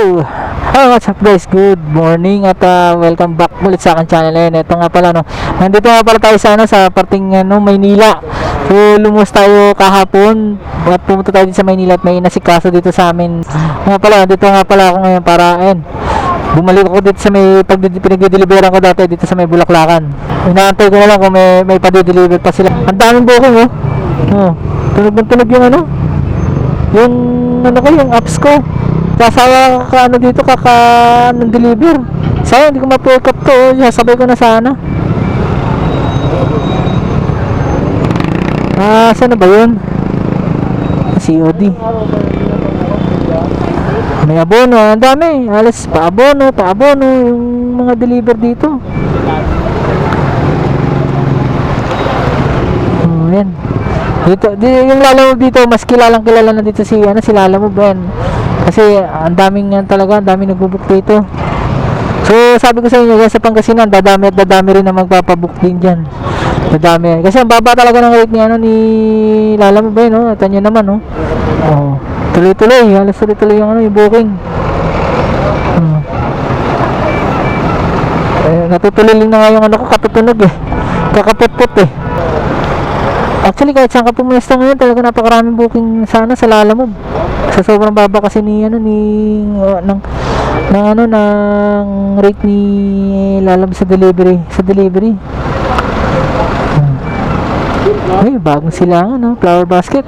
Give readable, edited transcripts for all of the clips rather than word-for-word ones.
Hello, what's up guys? Good morning at welcome back ulit sa aking channel. Ito nga pala no. Nandito nga pala tayo sa parting Maynila. So lumos tayo kahapon at pumunta tayo dito sa Maynila at may inasikaso dito sa amin. Nga pala, dito nga pala ako ngayon para bumalik ako dito sa may pinag-deliveran ko dati dito sa may Bulaklakan. Inaantay ko na lang kung may pa-deliver pa sila. Ang daming booking tunog yung apps ko. Kasawa ka dito ng deliver. Sayang hindi ko ma-pick up to. Sabay ko na sana. Saan na ba yun? COD. May abono. Ang dami. Alas pa-abono yung mga deliver dito. Yan. Yung Lalamove dito, mas kilala na dito si Lalamove Ben. Kasi ang daming nagbo-book dito. So sabi ko sa inyo, sa Pangasinan dadami rin na magpapabook din diyan. Dadami. Kasi ang baba talaga ng rate ni Lalamove Ben, no? Ito nyo naman, no. Tuloy-tuloy, halos tuloy-tuloy yung booking. Natutuloy lang na nga yung katutunog kakaputput Actually, kahit saan ka pumuesto ngayon, talaga napakaraming booking sana sa Lalamove. Sa sobrang baba kasi ng rate ni Lalamove sa delivery. Ay, bagong silangan, flower basket.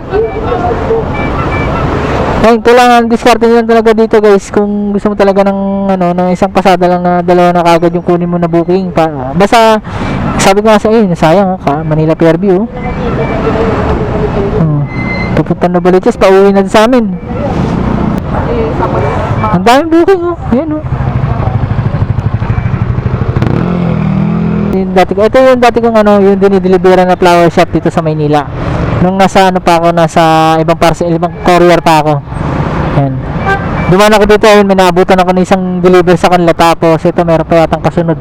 Ay, ito lang ang diskarte nyo lang talaga dito guys. Kung gusto mo talaga ng isang pasada lang na dalawa na kagad yung kunin mo na booking basta sabi ko nga sa sayang Manila Fairview. Pupunta na Baliches, pauwi na sa amin. Ang daming booking ayan ito yung dati kong yung dinideliveran na flower shop dito sa Maynila. Nung nasa ibang courier pa ako. Ayan. Dumaan ako dito, may naabutan ako ng isang deliver sa kanila, tapos ito meron pa yatang kasunod.